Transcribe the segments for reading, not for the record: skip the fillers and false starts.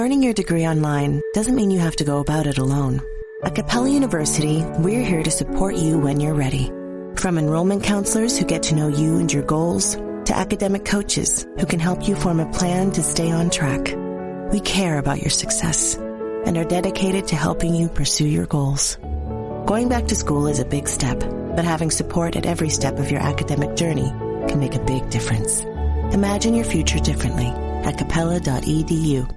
Earning your degree online doesn't mean you have to go about it alone. At Capella University, we're here to support you when you're ready. From enrollment counselors who get to know you and your goals, to academic coaches who can help you form a plan to stay on track. We care about your success and are dedicated to helping you pursue your goals. Going back to school is a big step, but having support at every step of your academic journey can make a big difference. Imagine your future differently at capella.edu.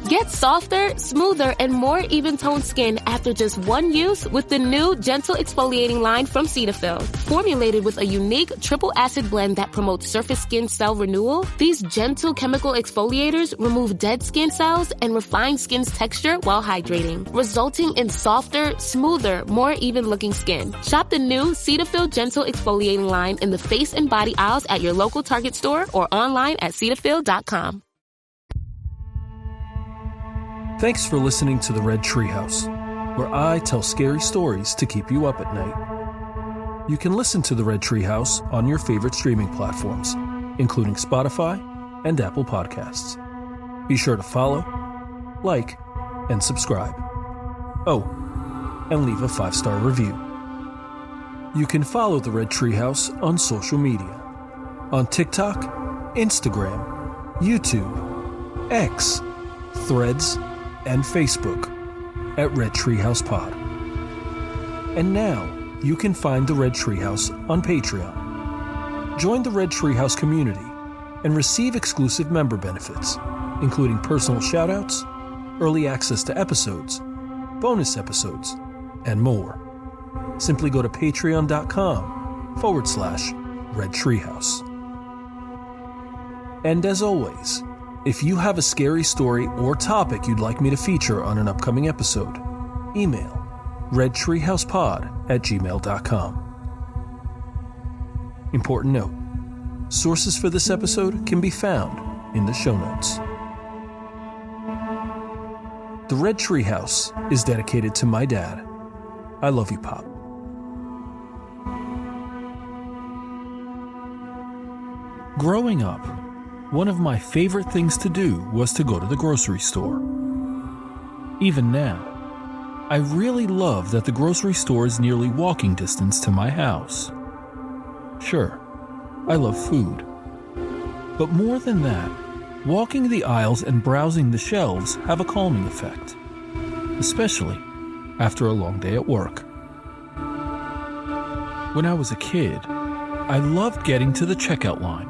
Get softer, smoother, and more even-toned skin after just one use with the new Gentle Exfoliating line from Cetaphil. Formulated with a unique triple acid blend that promotes surface skin cell renewal, these gentle chemical exfoliators remove dead skin cells and refine skin's texture while hydrating, resulting in softer, smoother, more even-looking skin. Shop the new Cetaphil Gentle Exfoliating line in the face and body aisles at your local Target store or online at Cetaphil.com. Thanks for listening to the Red Treehouse, where I tell scary stories to keep you up at night. You can listen to the Red Treehouse on your favorite streaming platforms, including Spotify and Apple Podcasts. Be sure to follow, like, and subscribe. Oh, and leave a 5-star review. You can follow the Red Treehouse on social media, on TikTok, Instagram, YouTube, X, Threads, and Facebook at Red Treehouse Pod. And now you can find the Red Treehouse on Patreon. Join the Red Treehouse community and receive exclusive member benefits, including personal shoutouts, early access to episodes, bonus episodes, and more. Simply go to patreon.com/Red Treehouse. And as always, if you have a scary story or topic you'd like me to feature on an upcoming episode, email redtreehousepod@gmail.com. Important note, sources for this episode can be found in the show notes. The Red Treehouse is dedicated to my dad. I love you, Pop. Growing up, one of my favorite things to do was to go to the grocery store. Even now, I really love that the grocery store is nearly walking distance to my house. Sure, I love food. But more than that, walking the aisles and browsing the shelves have a calming effect, especially after a long day at work. When I was a kid, I loved getting to the checkout line,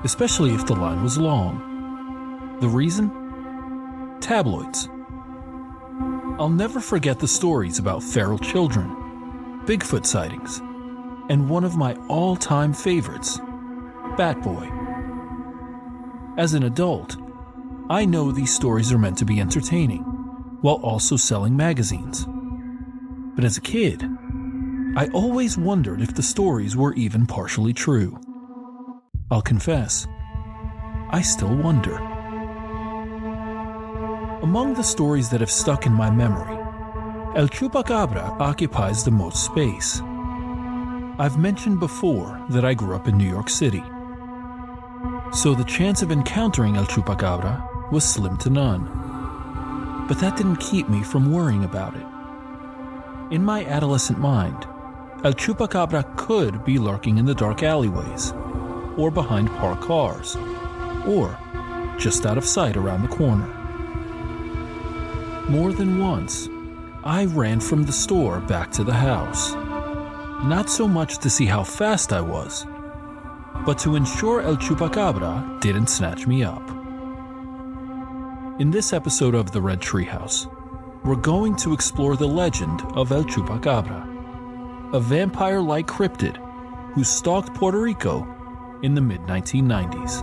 especially if the line was long. The reason? Tabloids. I'll never forget the stories about feral children, Bigfoot sightings, and one of my all-time favorites, Bat Boy. As an adult, I know these stories are meant to be entertaining, while also selling magazines. But as a kid, I always wondered if the stories were even partially true. I'll confess, I still wonder. Among the stories that have stuck in my memory, El Chupacabra occupies the most space. I've mentioned before that I grew up in New York City, so the chance of encountering El Chupacabra was slim to none. But that didn't keep me from worrying about it. In my adolescent mind, El Chupacabra could be lurking in the dark alleyways, or behind parked cars, or just out of sight around the corner. More than once, I ran from the store back to the house, not so much to see how fast I was, but to ensure El Chupacabra didn't snatch me up. In this episode of the Red Treehouse, we're going to explore the legend of El Chupacabra, a vampire-like cryptid who stalked Puerto Rico in the mid-1990s.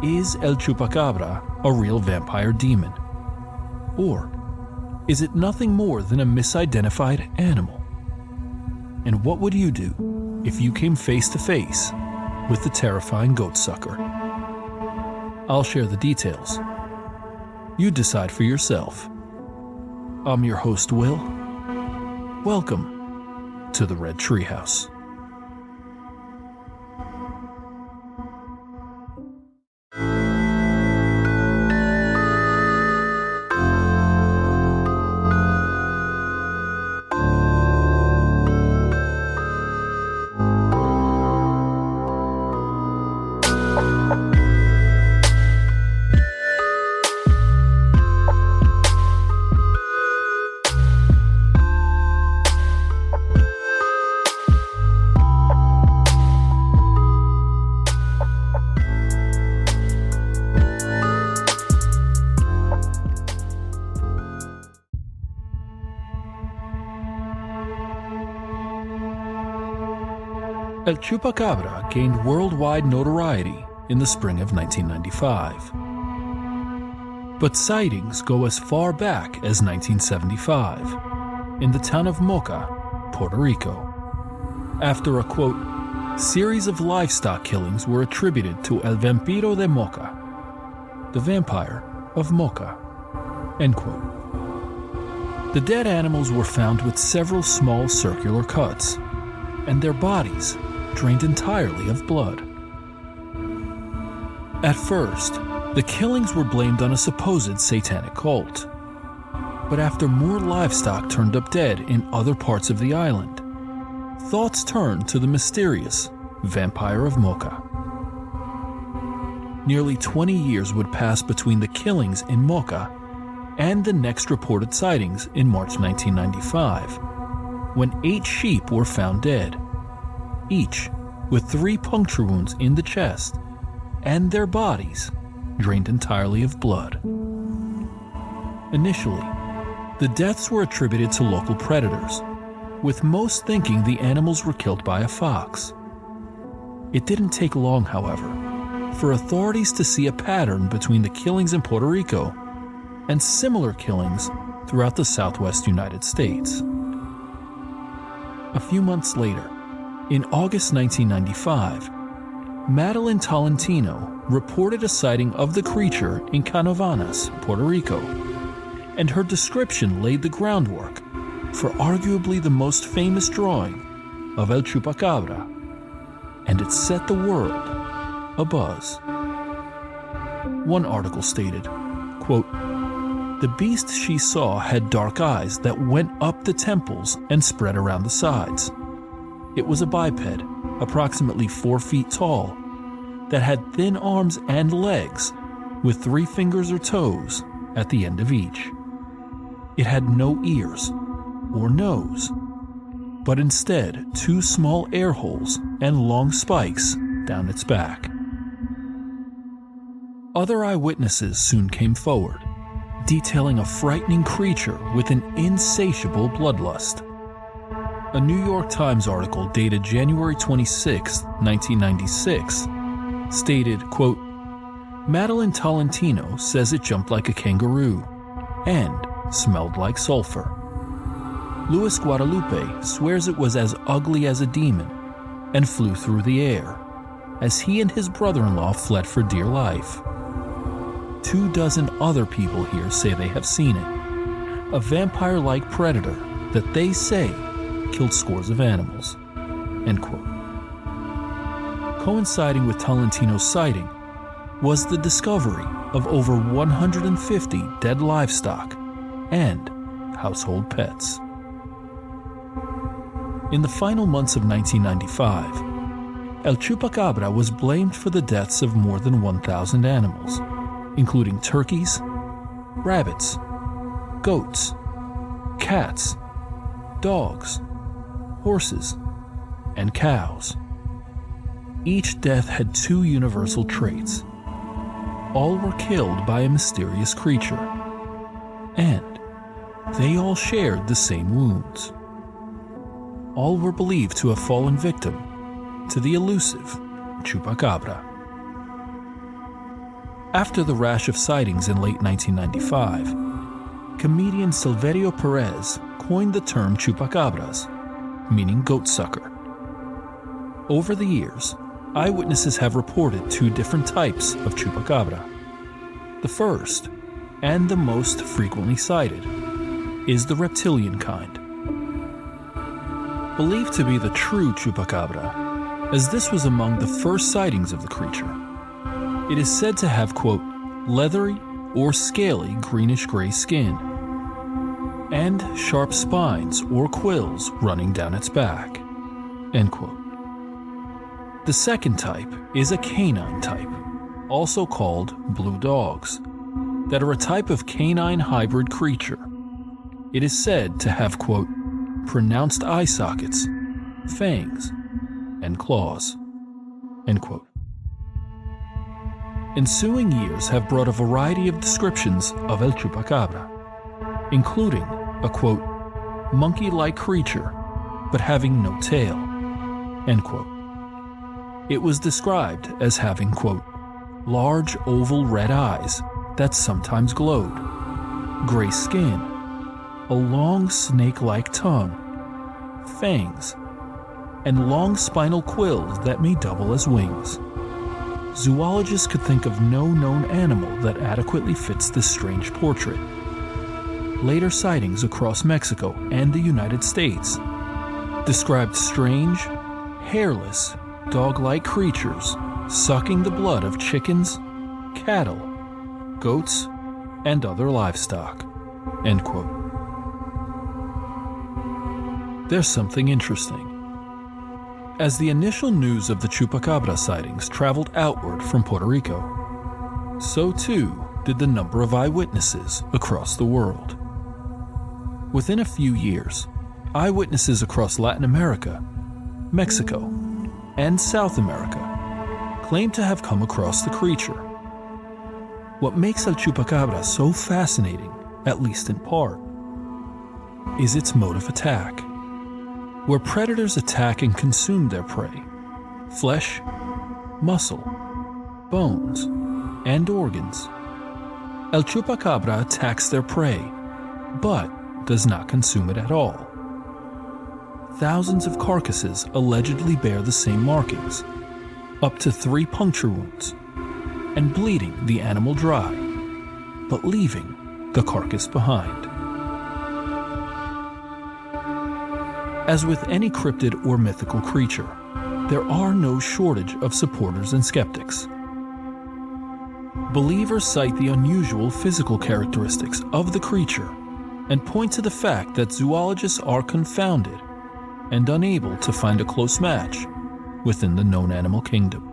Is El Chupacabra a real vampire demon? Or is it nothing more than a misidentified animal? And what would you do if you came face to face with the terrifying goatsucker? I'll share the details. You decide for yourself. I'm your host, Will. Welcome to the Red Treehouse. El Chupacabra gained worldwide notoriety in the spring of 1995. But sightings go as far back as 1975, in the town of Moca, Puerto Rico, after a, quote, series of livestock killings were attributed to El Vampiro de Moca, the vampire of Moca, end quote. The dead animals were found with several small circular cuts, and their bodies drained entirely of blood. At first, the killings were blamed on a supposed satanic cult. But after more livestock turned up dead in other parts of the island, thoughts turned to the mysterious vampire of Moca. Nearly 20 years would pass between the killings in Moca and the next reported sightings in March 1995, when 8 sheep were found dead, each with 3 puncture wounds in the chest, and their bodies drained entirely of blood. Initially, the deaths were attributed to local predators, with most thinking the animals were killed by a fox. It didn't take long, however, for authorities to see a pattern between the killings in Puerto Rico and similar killings throughout the southwest United States. A few months later, in August 1995, Madeline Tolentino reported a sighting of the creature in Canovanas, Puerto Rico, and her description laid the groundwork for arguably the most famous drawing of El Chupacabra, and it set the world abuzz. One article stated, quote, "The beast she saw had dark eyes that went up the temples and spread around the sides. It was a biped, approximately 4 feet tall, that had thin arms and legs with 3 fingers or toes at the end of each. It had no ears or nose, but instead 2 small air holes and long spikes down its back." Other eyewitnesses soon came forward, detailing a frightening creature with an insatiable bloodlust. A New York Times article dated January 26, 1996, stated, quote, "Madeline Tolentino says it jumped like a kangaroo and smelled like sulfur. Luis Guadalupe swears it was as ugly as a demon and flew through the air, as he and his brother-in-law fled for dear life. 24 other people here say they have seen it, a vampire-like predator that they say killed scores of animals," end quote. Coinciding with Tolentino's sighting was the discovery of over 150 dead livestock and household pets. In the final months of 1995, El Chupacabra was blamed for the deaths of more than 1,000 animals, including turkeys, rabbits, goats, cats, dogs, horses, and cows. Each death had 2 universal traits. All were killed by a mysterious creature, and they all shared the same wounds. All were believed to have fallen victim to the elusive Chupacabra. After the rash of sightings in late 1995, comedian Silverio Perez coined the term Chupacabras, meaning goatsucker. Over the years, eyewitnesses have reported 2 different types of Chupacabra. The first, and the most frequently cited, is the reptilian kind. Believed to be the true Chupacabra, as this was among the first sightings of the creature. It is said to have, quote, "leathery or scaly greenish-gray skin, and sharp spines or quills running down its back," end quote. The second type is a canine type, also called blue dogs, that are a type of canine hybrid creature. It is said to have, quote, "pronounced eye sockets, fangs, and claws," end quote. Ensuing years have brought a variety of descriptions of El Chupacabra, including a, quote, "monkey-like creature, but having no tail," end quote. It was described as having, quote, large oval red eyes that sometimes glowed, gray skin, a long snake-like tongue, fangs, and long spinal quills that may double as wings. Zoologists could think of no known animal that adequately fits this strange portrait. Later sightings across Mexico and the United States described strange, hairless, dog-like creatures sucking the blood of chickens, cattle, goats, and other livestock. End quote. There's something interesting. As the initial news of the Chupacabra sightings traveled outward from Puerto Rico, so too did the number of eyewitnesses across the world. Within a few years, eyewitnesses across Latin America, Mexico, and South America claim to have come across the creature. What makes El Chupacabra so fascinating, at least in part, is its mode of attack. Where predators attack and consume their prey, flesh, muscle, bones, and organs, El Chupacabra attacks their prey, but does not consume it at all. Thousands of carcasses allegedly bear the same markings, up to 3 puncture wounds, and bleeding the animal dry, but leaving the carcass behind. As with any cryptid or mythical creature, there are no shortage of supporters and skeptics. Believers cite the unusual physical characteristics of the creature and point to the fact that zoologists are confounded and unable to find a close match within the known animal kingdom.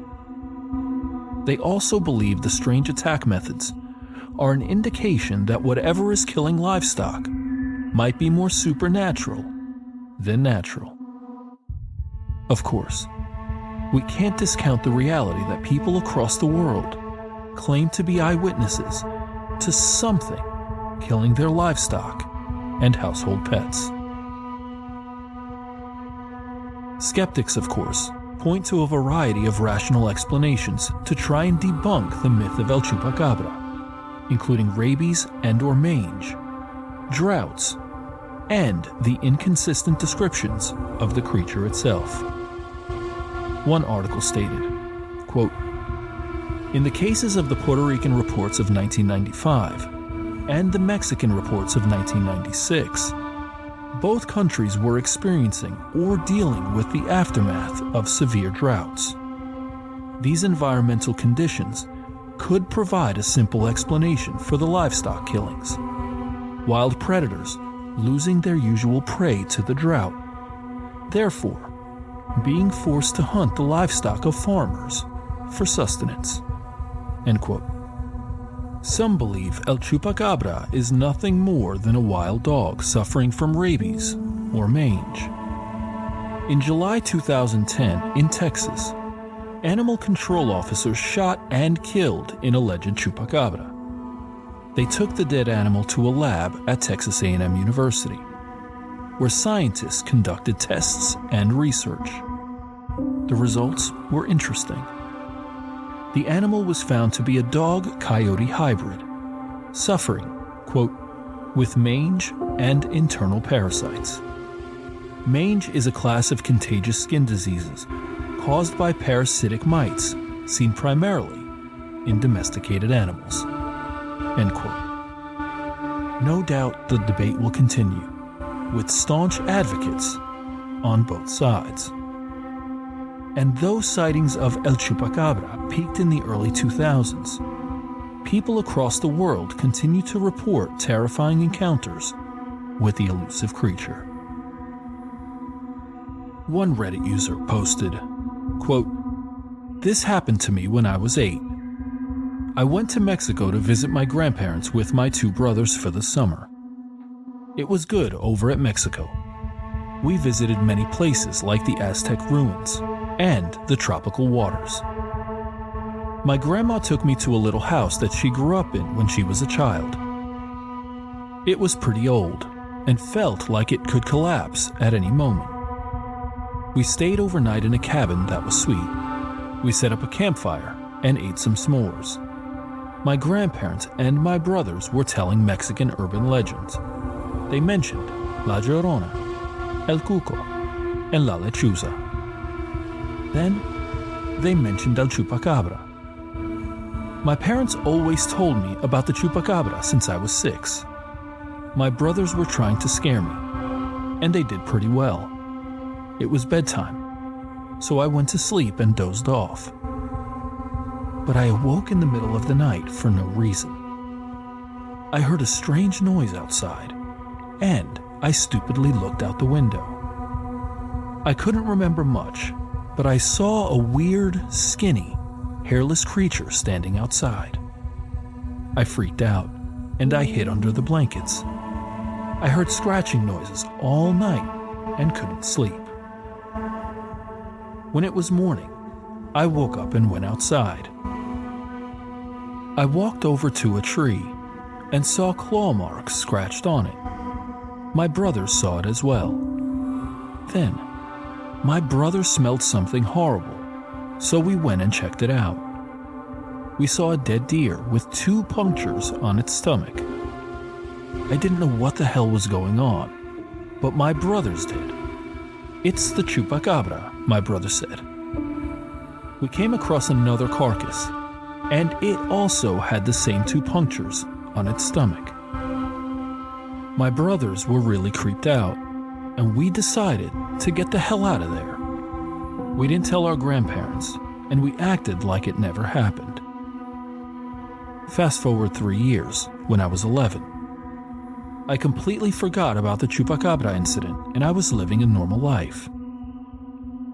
They also believe the strange attack methods are an indication that whatever is killing livestock might be more supernatural than natural. Of course, we can't discount the reality that people across the world claim to be eyewitnesses to something killing their livestock and household pets. Skeptics, of course, point to a variety of rational explanations to try and debunk the myth of El Chupacabra, including rabies and/or mange, droughts, and the inconsistent descriptions of the creature itself. One article stated, quote, in the cases of the Puerto Rican reports of 1995 and the Mexican reports of 1996, both countries were experiencing or dealing with the aftermath of severe droughts. These environmental conditions could provide a simple explanation for the livestock killings. Wild predators losing their usual prey to the drought, therefore being forced to hunt the livestock of farmers for sustenance. End quote. Some believe El Chupacabra is nothing more than a wild dog suffering from rabies or mange. In July 2010, in Texas, animal control officers shot and killed an alleged Chupacabra. They took the dead animal to a lab at Texas A&M University, where scientists conducted tests and research. The results were interesting. The animal was found to be a dog-coyote hybrid, suffering, quote, with mange and internal parasites. Mange is a class of contagious skin diseases caused by parasitic mites seen primarily in domesticated animals. End quote. No doubt the debate will continue, with staunch advocates on both sides. And though sightings of El Chupacabra peaked in the early 2000s, people across the world continue to report terrifying encounters with the elusive creature. One Reddit user posted, quote, "This happened to me when I was 8. I went to Mexico to visit my grandparents with my 2 brothers for the summer. It was good over at Mexico. We visited many places like the Aztec ruins and the tropical waters. My grandma took me to a little house that she grew up in when she was a child. It was pretty old and felt like it could collapse at any moment. We stayed overnight in a cabin that was sweet, We set up a campfire and ate some s'mores. My grandparents and my brothers were telling Mexican urban legends. They mentioned La Llorona, El Cuco, and La Lechuza. Then, they mentioned El Chupacabra. My parents always told me about the Chupacabra since I was 6. My brothers were trying to scare me, and they did pretty well. It was bedtime, so I went to sleep and dozed off. But I awoke in the middle of the night for no reason. I heard a strange noise outside, and I stupidly looked out the window. I couldn't remember much, but I saw a weird, skinny, hairless creature standing outside. I freaked out, and I hid under the blankets. I heard scratching noises all night and couldn't sleep. When it was morning, I woke up and went outside. I walked over to a tree and saw claw marks scratched on it. My brothers saw it as well. Then, my brother smelled something horrible, so we went and checked it out. We saw a dead deer with 2 punctures on its stomach. I didn't know what the hell was going on, but my brothers did. "It's the Chupacabra," my brother said. We came across another carcass, and it also had the same 2 punctures on its stomach. My brothers were really creeped out, and we decided to get the hell out of there. We didn't tell our grandparents, and we acted like it never happened. Fast forward 3 years, when I was 11. I completely forgot about the Chupacabra incident, and I was living a normal life.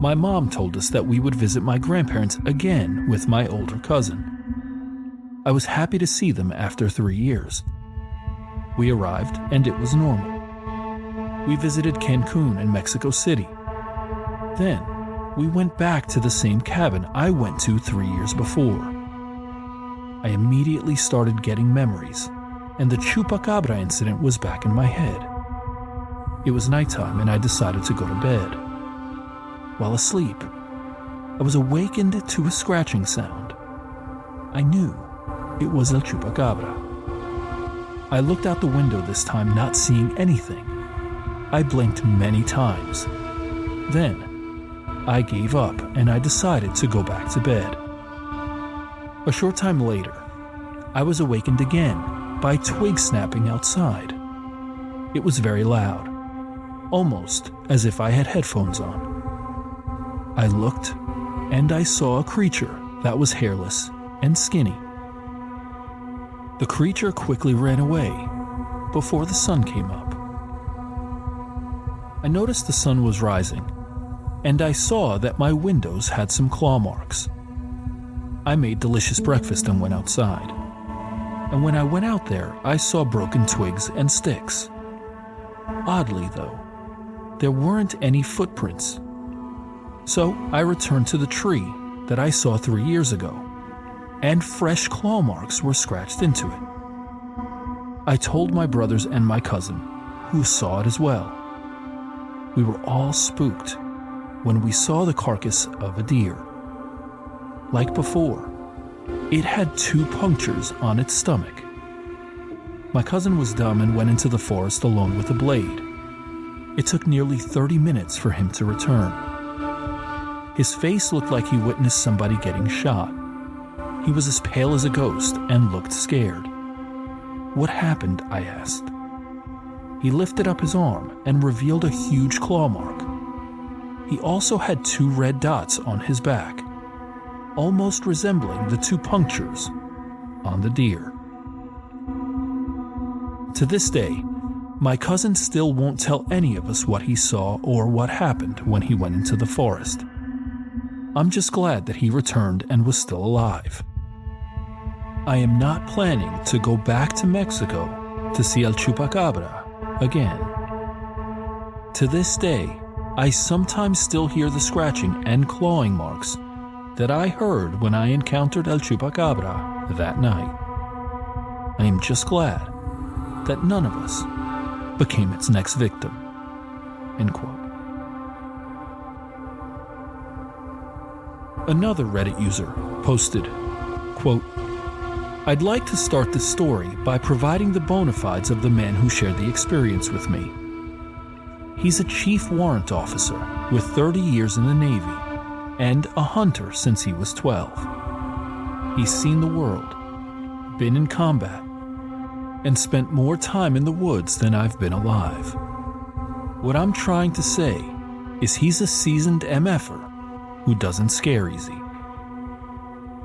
My mom told us that we would visit my grandparents again with my older cousin. I was happy to see them after 3 years. We arrived, and it was normal. We visited Cancun and Mexico City. Then, we went back to the same cabin I went to 3 years before. I immediately started getting memories, and the Chupacabra incident was back in my head. It was nighttime, and I decided to go to bed. While asleep, I was awakened to a scratching sound. I knew it was El Chupacabra. I looked out the window this time, not seeing anything. I blinked many times. Then, I gave up and I decided to go back to bed. A short time later, I was awakened again by twigs snapping outside. It was very loud, almost as if I had headphones on. I looked, and I saw a creature that was hairless and skinny. The creature quickly ran away before the sun came up. I noticed the sun was rising, and I saw that my windows had some claw marks. I made delicious breakfast and went outside. And when I went out there, I saw broken twigs and sticks. Oddly, though, there weren't any footprints. So I returned to the tree that I saw 3 years ago, and fresh claw marks were scratched into it. I told my brothers and my cousin, who saw it as well. We were all spooked when we saw the carcass of a deer. Like before, it had 2 punctures on its stomach. My cousin was dumb and went into the forest alone with a blade. It took nearly 30 minutes for him to return. His face looked like he witnessed somebody getting shot. He was as pale as a ghost and looked scared. "What happened?" I asked. He lifted up his arm and revealed a huge claw mark. He also had 2 red dots on his back, almost resembling the 2 punctures on the deer. To this day, my cousin still won't tell any of us what he saw or what happened when he went into the forest. I'm just glad that he returned and was still alive. I am not planning to go back to Mexico to see El Chupacabra again. To this day, I sometimes still hear the scratching and clawing marks that I heard when I encountered El Chupacabra that night. I am just glad that none of us became its next victim. End quote. Another Reddit user posted, quote, "I'd like to start this story by providing the bona fides of the man who shared the experience with me. He's a chief warrant officer with 30 years in the Navy and a hunter since he was 12. He's seen the world, been in combat, and spent more time in the woods than I've been alive. What I'm trying to say is he's a seasoned MFer who doesn't scare easy.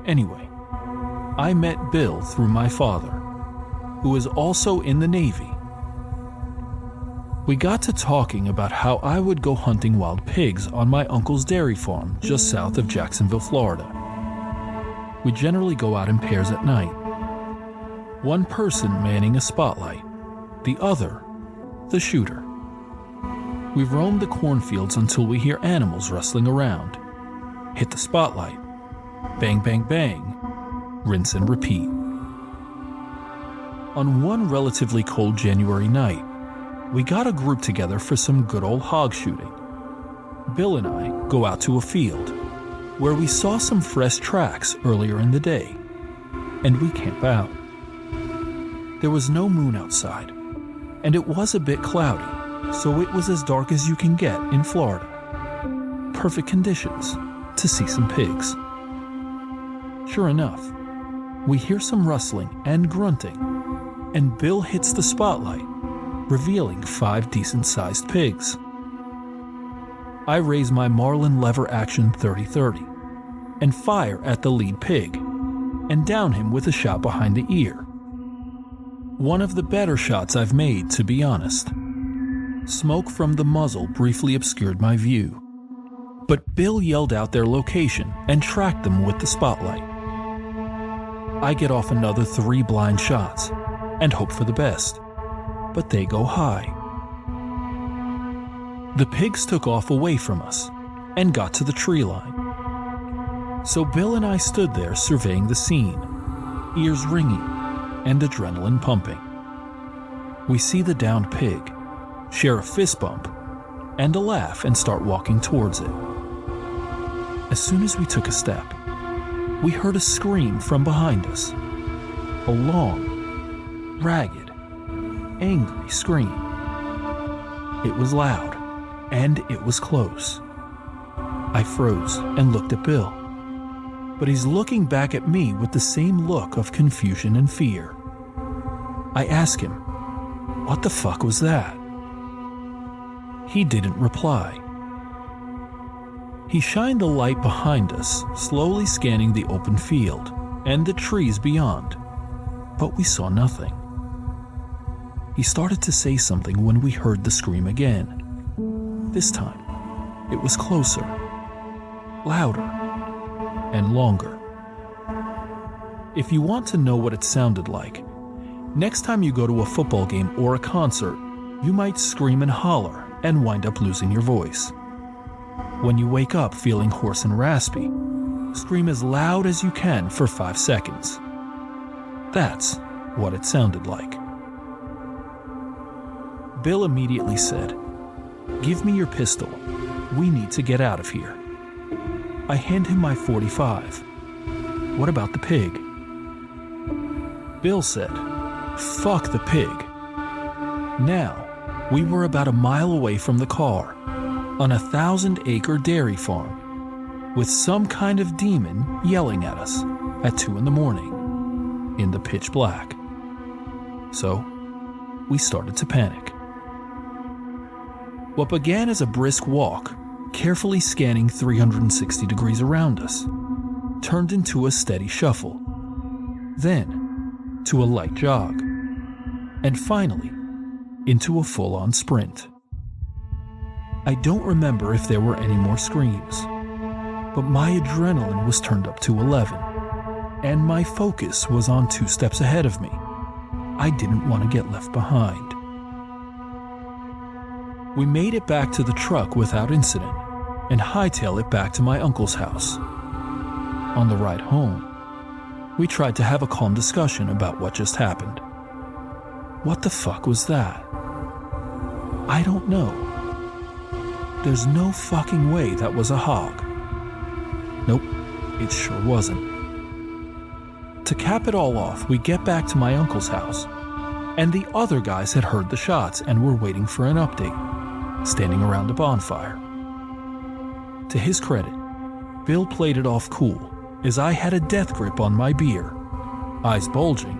Anyway, I met Bill through my father, who is also in the Navy. We got to talking about how I would go hunting wild pigs on my uncle's dairy farm just south of Jacksonville, Florida. We generally go out in pairs at night. One person manning a spotlight, the other, the shooter. We roam the cornfields until we hear animals rustling around. Hit the spotlight. Bang, bang, bang. Rinse and repeat. On one relatively cold January night, we got a group together for some good old hog shooting. Bill and I go out to a field where we saw some fresh tracks earlier in the day, and we camp out. There was no moon outside, and it was a bit cloudy, so it was as dark as you can get in Florida. Perfect conditions to see some pigs. Sure enough, we hear some rustling and grunting, and Bill hits the spotlight, revealing 5 decent-sized pigs. I raise my Marlin lever action 30-30 and fire at the lead pig and down him with a shot behind the ear. One of the better shots I've made, to be honest. Smoke from the muzzle briefly obscured my view, but Bill yelled out their location and tracked them with the spotlight. I get off another 3 blind shots and hope for the best, but they go high. The pigs took off away from us and got to the tree line. So Bill and I stood there surveying the scene, ears ringing and adrenaline pumping. We see the downed pig, share a fist bump, and a laugh and start walking towards it. As soon as we took a step, we heard a scream from behind us. A long, ragged, angry scream. It was loud, and it was close. I froze and looked at Bill, but he's looking back at me with the same look of confusion and fear. I asked him, "What the fuck was that?" He didn't reply. He shined the light behind us, slowly scanning the open field and the trees beyond, but we saw nothing. He started to say something when we heard the scream again. This time, it was closer, louder, and longer. If you want to know what it sounded like, next time you go to a football game or a concert, you might scream and holler and wind up losing your voice. When you wake up feeling hoarse and raspy, scream as loud as you can for 5 seconds. That's what it sounded like. Bill immediately said, "Give me your pistol. We need to get out of here." I hand him my .45. "What about the pig?" Bill said, "Fuck the pig." Now, we were about a mile away from the car, on a 1,000-acre dairy farm, with some kind of demon yelling at us at 2 a.m. in the pitch black. So, we started to panic. What began as a brisk walk, carefully scanning 360 degrees around us, turned into a steady shuffle, then to a light jog, and finally into a full-on sprint. I don't remember if there were any more screams, but my adrenaline was turned up to 11, and my focus was on 2 steps ahead of me. I didn't want to get left behind. We made it back to the truck without incident and hightailed it back to my uncle's house. On the ride home, we tried to have a calm discussion about what just happened. What the fuck was that? I don't know. There's no fucking way that was a hog. Nope, It sure wasn't. To cap it all off, we get back to my uncle's house, and the other guys had heard the shots and were waiting for an update, standing around a bonfire. To his credit, Bill played it off cool, as I had a death grip on my beer, eyes bulging,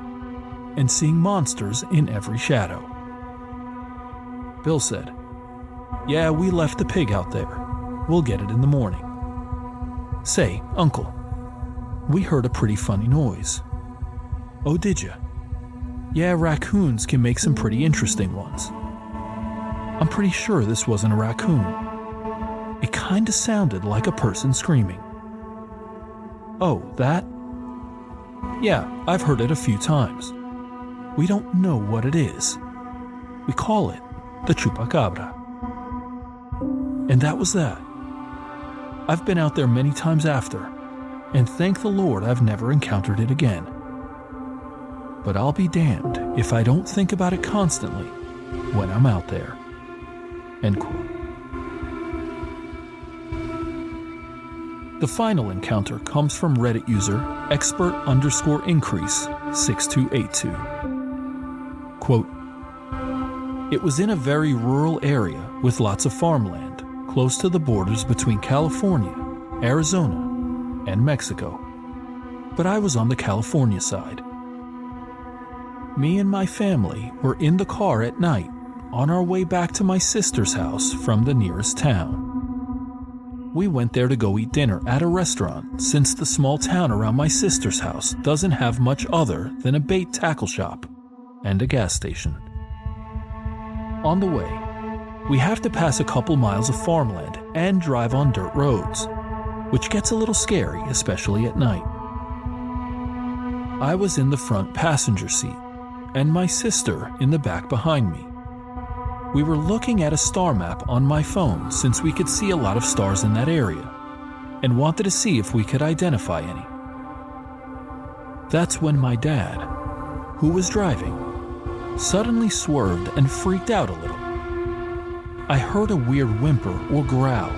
and seeing monsters in every shadow. Bill said, "Yeah, we left the pig out there. We'll get it in the morning." "Say, Uncle, we heard a pretty funny noise." "Oh, did ya?" "Yeah, raccoons can make some pretty interesting ones." "I'm pretty sure this wasn't a raccoon. It kinda sounded like a person screaming." "Oh, that?" "Yeah, I've heard it a few times. We don't know what it is. We call it the Chupacabra." And that was that. I've been out there many times after, and thank the Lord I've never encountered it again. But I'll be damned if I don't think about it constantly when I'm out there. End quote. The final encounter comes from Reddit user expert_increase6282. Quote, "It was in a very rural area with lots of farmland, close to the borders between California, Arizona, and Mexico. But I was on the California side. Me and my family were in the car at night on our way back to my sister's house from the nearest town. We went there to go eat dinner at a restaurant since the small town around my sister's house doesn't have much other than a bait tackle shop and a gas station. On the way, we have to pass a couple miles of farmland and drive on dirt roads, which gets a little scary, especially at night. I was in the front passenger seat, and my sister in the back behind me. We were looking at a star map on my phone since we could see a lot of stars in that area, and wanted to see if we could identify any. That's when my dad, who was driving, suddenly swerved and freaked out a little. I heard a weird whimper or growl,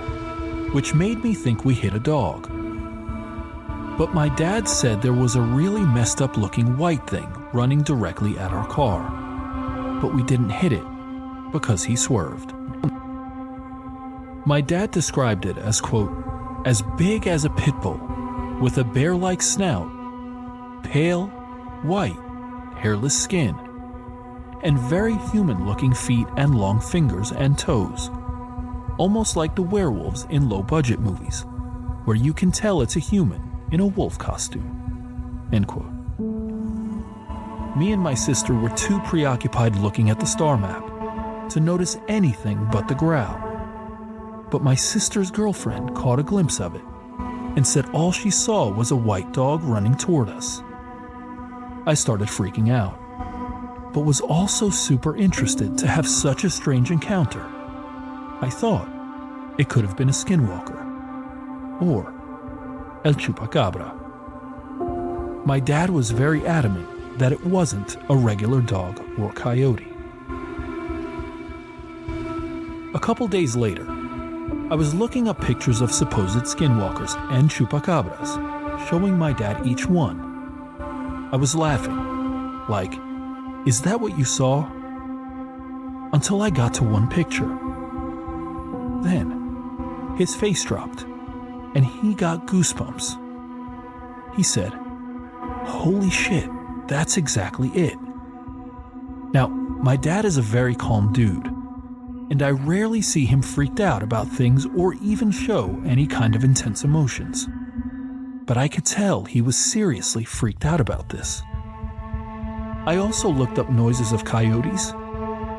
which made me think we hit a dog. But my dad said there was a really messed up looking white thing running directly at our car, but we didn't hit it because he swerved. My dad described it as, quote, as big as a pit bull with a bear-like snout, pale, white, hairless skin, and very human-looking feet and long fingers and toes, almost like the werewolves in low-budget movies, where you can tell it's a human in a wolf costume. End quote. Me and my sister were too preoccupied looking at the star map to notice anything but the growl. But my sister's girlfriend caught a glimpse of it and said all she saw was a white dog running toward us. I started freaking out, but was also super interested to have such a strange encounter. I thought it could have been a skinwalker, or El Chupacabra. My dad was very adamant that it wasn't a regular dog or coyote. A couple days later, I was looking up pictures of supposed skinwalkers and chupacabras, showing my dad each one. I was laughing, like, "Is that what you saw?" Until I got to one picture. Then, his face dropped, and he got goosebumps. He said, "Holy shit, that's exactly it." Now, my dad is a very calm dude, and I rarely see him freaked out about things or even show any kind of intense emotions. But I could tell he was seriously freaked out about this. I also looked up noises of coyotes,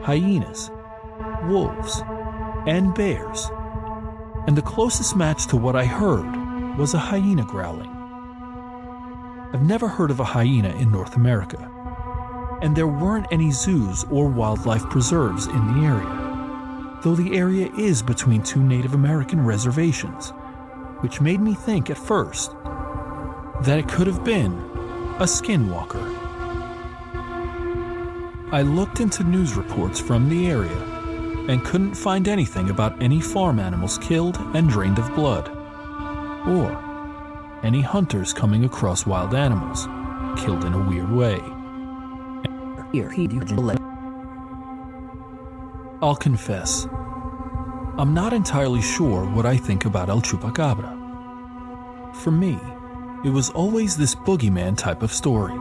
hyenas, wolves, and bears, and the closest match to what I heard was a hyena growling. I've never heard of a hyena in North America, and there weren't any zoos or wildlife preserves in the area, though the area is between two Native American reservations, which made me think at first that it could have been a skinwalker. I looked into news reports from the area and couldn't find anything about any farm animals killed and drained of blood, or any hunters coming across wild animals, killed in a weird way. I'll confess, I'm not entirely sure what I think about El Chupacabra. For me, it was always this boogeyman type of story,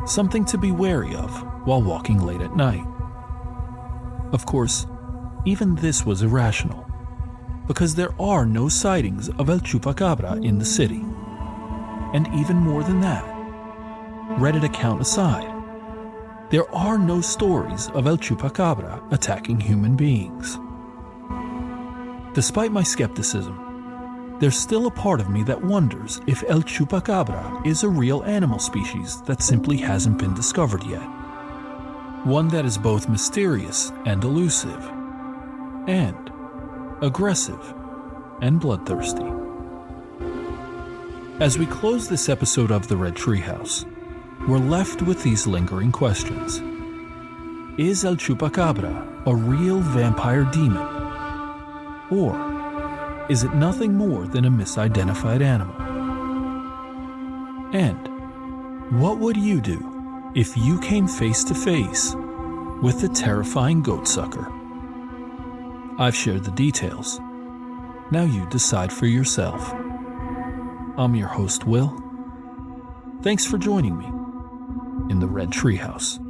something to be wary of while walking late at night. Of course, even this was irrational, because there are no sightings of El Chupacabra in the city. And even more than that, Reddit account aside, there are no stories of El Chupacabra attacking human beings. Despite my skepticism, there's still a part of me that wonders if El Chupacabra is a real animal species that simply hasn't been discovered yet. One that is both mysterious and elusive, and aggressive and bloodthirsty. As we close this episode of the Red Treehouse, we're left with these lingering questions. Is El Chupacabra a real vampire demon? Or is it nothing more than a misidentified animal? And what would you do if you came face to face with the terrifying goatsucker? I've shared the details. Now you decide for yourself. I'm your host, Will. Thanks for joining me in the Red Treehouse.